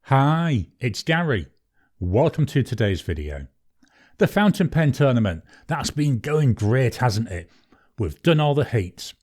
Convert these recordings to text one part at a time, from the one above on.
Hi, it's Gary. Welcome to today's video. The fountain pen tournament, that's been going great, hasn't it? We've done all the heats.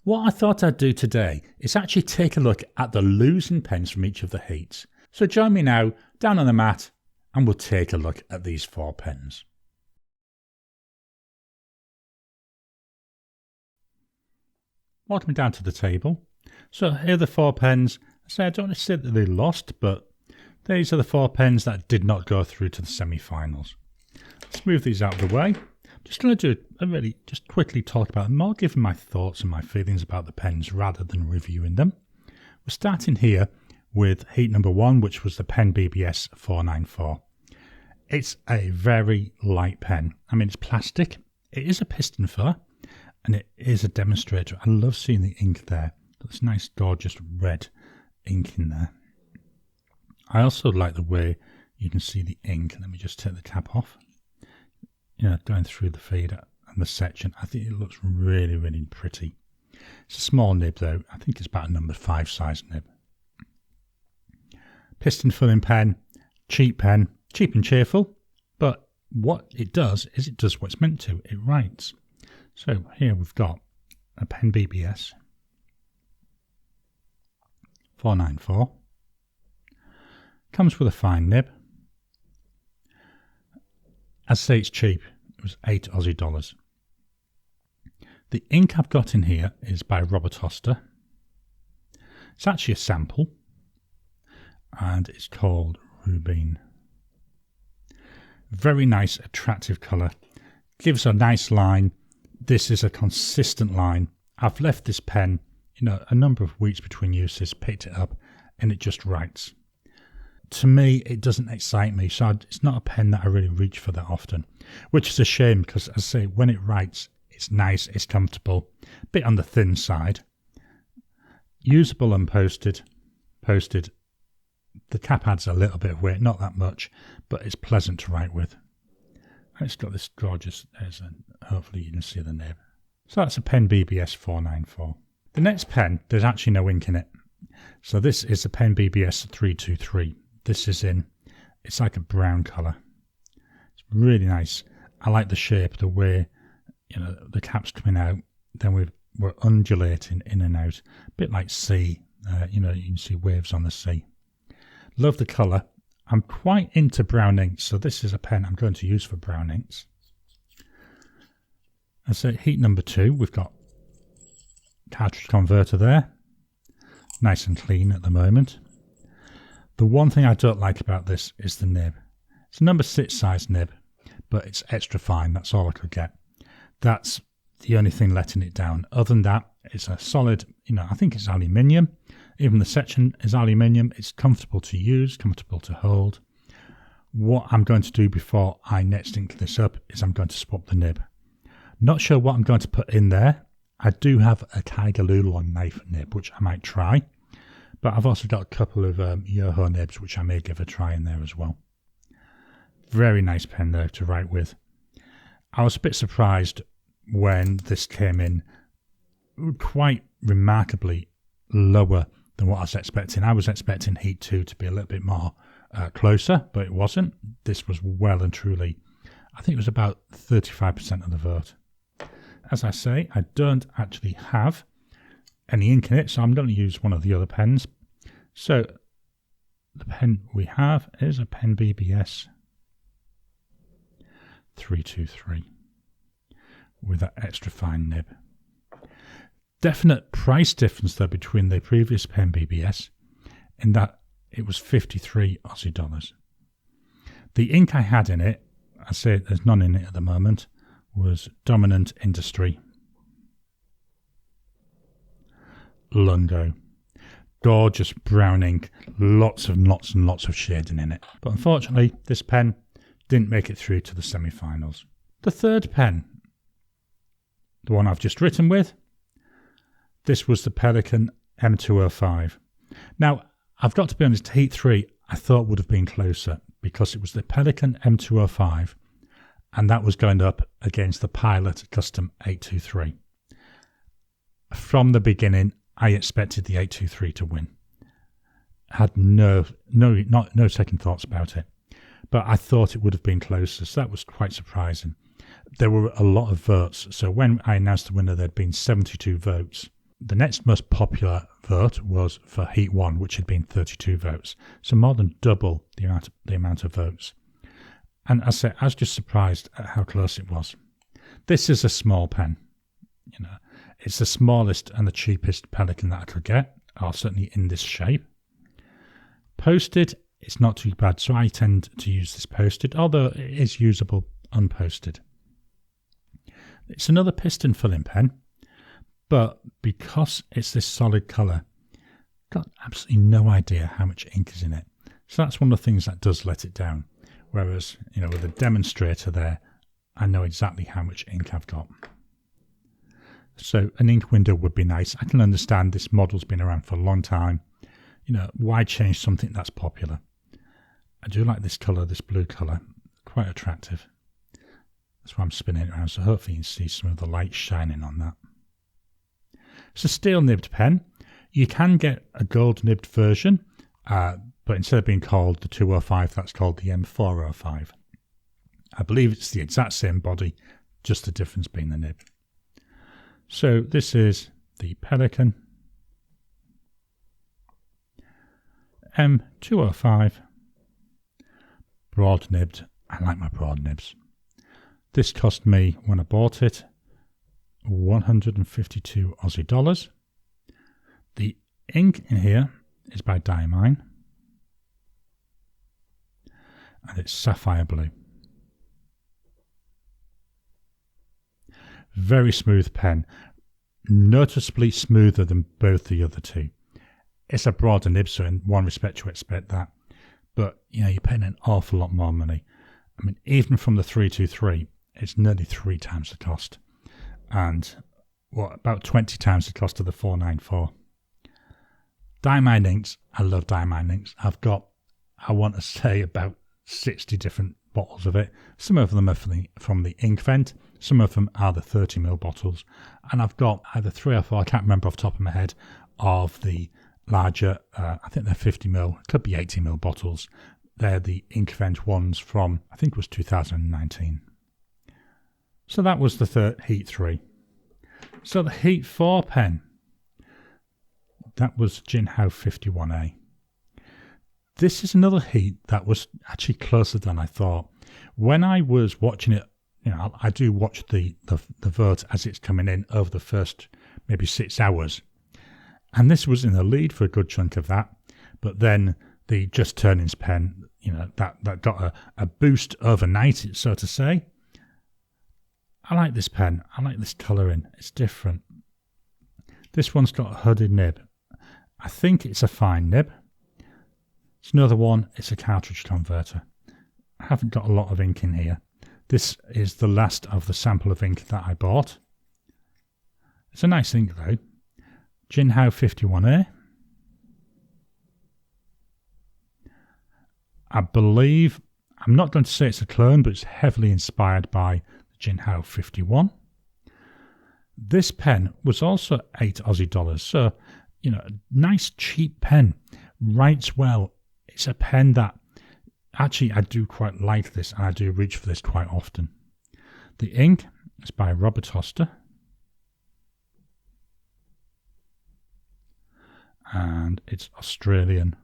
What I thought I'd do today is actually take a look at the losing pens from each of the heats. So join me now down on the mat and we'll take a look at these 4 pens. Welcome down to the table. So here are the 4 pens. I don't want to say that they lost, but these are the 4 pens that did not go through to the semi-finals. Let's move these out of the way. I'm just going to do just quickly talk about them, more giving my thoughts and my feelings about the pens rather than reviewing them. We're starting here with heat number 1, which was the PenBBS 494. It's a very light pen. I mean, it's plastic. It is a piston filler and it is a demonstrator. I love seeing the ink there. This nice gorgeous red ink in there. I also like the way you can see the ink. Let me just take the cap off. Going through the feeder and the section. I think it looks really, really pretty. It's a small nib though. I think it's about a number 5 size nib. Piston filling pen, cheap and cheerful. But what it does is it does what it's meant to. It writes. So here we've got a PenBBS 494. Comes with a fine nib. I'd say it's cheap. It was $8 Aussie. The ink I've got in here is by Oster. It's actually a sample and it's called Rubine. Very nice, attractive colour. Gives a nice line. This is a consistent line. I've left this pen, a number of weeks between uses, picked it up and it just writes. To me, it doesn't excite me, so it's not a pen that I really reach for that often, which is a shame because, as I say, when it writes, it's nice, it's comfortable, a bit on the thin side. Usable and posted. The cap adds a little bit of weight, not that much, but it's pleasant to write with. And it's got this gorgeous, hopefully you can see the nib. So that's a PenBBS 494. The next pen, there's actually no ink in it. So this is a PenBBS 323. This is it's like a brown colour. It's really nice. I like the shape, the way, the cap's coming out. Then we're undulating in and out. A bit like sea. You can see waves on the sea. Love the colour. I'm quite into brown inks, so this is a pen I'm going to use for brown inks. And so heat number 2, we've got cartridge converter there. Nice and clean at the moment. The one thing I don't like about this is the nib. It's a number 6 size nib, but it's extra fine. That's all I could get. That's the only thing letting it down. Other than that, it's a solid, I think it's aluminium. Even the section is aluminium. It's comfortable to use, comfortable to hold. What I'm going to do before I next ink this up is I'm going to swap the nib. Not sure what I'm going to put in there. I do have a Tiger Lulon knife nib, which I might try. But I've also got a couple of Yoho nibs, which I may give a try in there as well. Very nice pen though to write with. I was a bit surprised when this came in quite remarkably lower than what I was expecting. I was expecting heat 2 to be a little bit more closer, but it wasn't. This was well and truly, I think it was about 35% of the vote. As I say, I don't actually have any ink in it, so I'm going to use one of the other pens. So the pen we have is a PenBBS 323 with that extra fine nib. Definite price difference though between the previous PenBBS in that it was 53 Aussie dollars. The ink I had in it, I say there's none in it at the moment, was Dominant Industry Lungo. Gorgeous brown ink, lots and lots of shading in it. But unfortunately, this pen didn't make it through to the semi-finals. The third pen, the one I've just written with, this was the Pelikan M205. Now, I've got to be honest, heat 3 I thought would have been closer because it was the Pelikan M205 and that was going up against the Pilot Custom 823. From the beginning, I expected the 823 to win. had no second thoughts about it. But I thought it would have been closer, so that was quite surprising. There were a lot of votes, so when I announced the winner, there'd been 72 votes. The next most popular vote was for Heat 1, which had been 32 votes, so more than double the amount of votes. And I was just surprised at how close it was. This is a small pen. It's the smallest and the cheapest Pelikan that I could get, or certainly in this shape. Posted, it's not too bad, so I tend to use this posted, although it is usable unposted. It's another piston filling pen, but because it's this solid colour, I've got absolutely no idea how much ink is in it. So that's one of the things that does let it down. Whereas, with a demonstrator there, I know exactly how much ink I've got. So an ink window would be nice. I can understand this model's been around for a long time. Why change something that's popular? I do like this colour, this blue colour. Quite attractive. That's why I'm spinning it around, so hopefully you can see some of the light shining on that. It's a steel nibbed pen. You can get a gold nibbed version, but instead of being called the 205, that's called the M405. I believe it's the exact same body, just the difference being the nib. So this is the Pelikan M205 broad nibbed. I like my broad nibs. This cost me, when I bought it, 152 Aussie dollars. The ink in here is by Diamine, and it's Sapphire blue. Very smooth pen, noticeably smoother than both the other two. It's a broader nib, so in one respect you expect that, but you're paying an awful lot more money. I mean, even from the 323, it's nearly 3 times the cost, and about 20 times the cost of the 494. Diamine inks, I love Diamine inks. I've got, I want to say, about 60 different bottles of it. Some of them are from the ink vent, some of them are the 30ml bottles, and I've got either 3 or 4, I can't remember off the top of my head, of the larger, I think they're 50ml, could be 80ml bottles. They're the ink vent ones from, I think it was 2019. So that was the Heat 3. So the Heat 4 pen, that was Jinhao 51A. This is another heat that was actually closer than I thought. When I was watching it, I do watch the vote as it's coming in over the first maybe 6 hours. And this was in the lead for a good chunk of that. But then the Just Turnings pen, that got a boost overnight, so to say. I like this pen. I like this colouring. It's different. This one's got a hooded nib. I think it's a fine nib. It's another one. It's a cartridge converter. I haven't got a lot of ink in here. This is the last of the sample of ink that I bought. It's a nice ink though. Jinhao 51A. I believe, I'm not going to say it's a clone, but it's heavily inspired by the Jinhao 51. This pen was also 8 Aussie dollars, so, a nice cheap pen, writes well. It's a pen that, actually I do quite like this, and I do reach for this quite often. The ink is by Oster, and it's Australian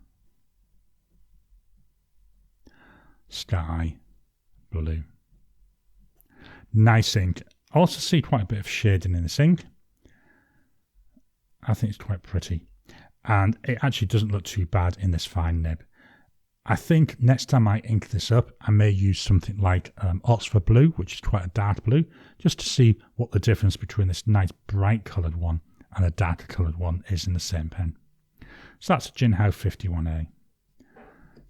sky blue. Nice ink. I also see quite a bit of shading in this ink. I think it's quite pretty, and it actually doesn't look too bad in this fine nib. I think next time I ink this up, I may use something like Oster blue, which is quite a dark blue, just to see what the difference between this nice bright coloured one and a darker coloured one is in the same pen. So that's Jinhao 51A.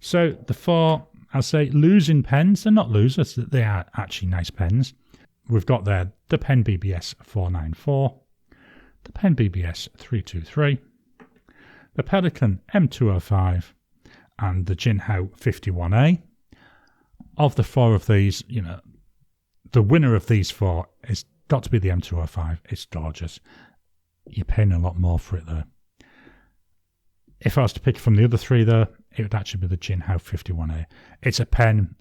So the 4, I'll say, losing pens, they're not losers, they are actually nice pens. We've got there the PenBBS 494, the PenBBS 323, the Pelikan M205, and the Jinhao 51A. Of the 4 of these, the winner of these 4 has got to be the M205. It's gorgeous. You're paying a lot more for it though. If I was to pick from the other three though, it would actually be the Jinhao 51A. It's a pen,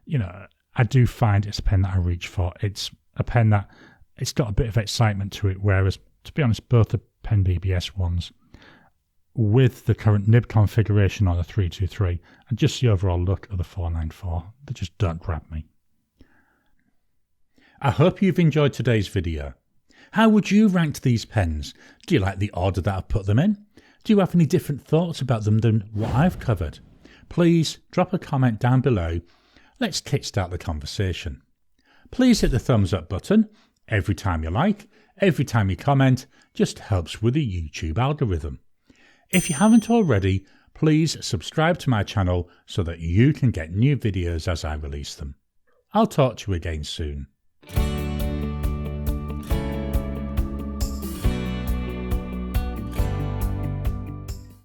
you know, I do find it's a pen that I reach for. It's a pen that it's got a bit of excitement to it, whereas, to be honest, both the PenBBS ones, with the current nib configuration on the 323 and just the overall look of the 494, they just don't grab me. I hope you've enjoyed today's video. How would you rank these pens? Do you like the order that I've put them in? Do you have any different thoughts about them than what I've covered? Please drop a comment down below. Let's kickstart the conversation. Please hit the thumbs up button. Every time you like, every time you comment, just helps with the YouTube algorithm. If you haven't already, please subscribe to my channel so that you can get new videos as I release them. I'll talk to you again soon.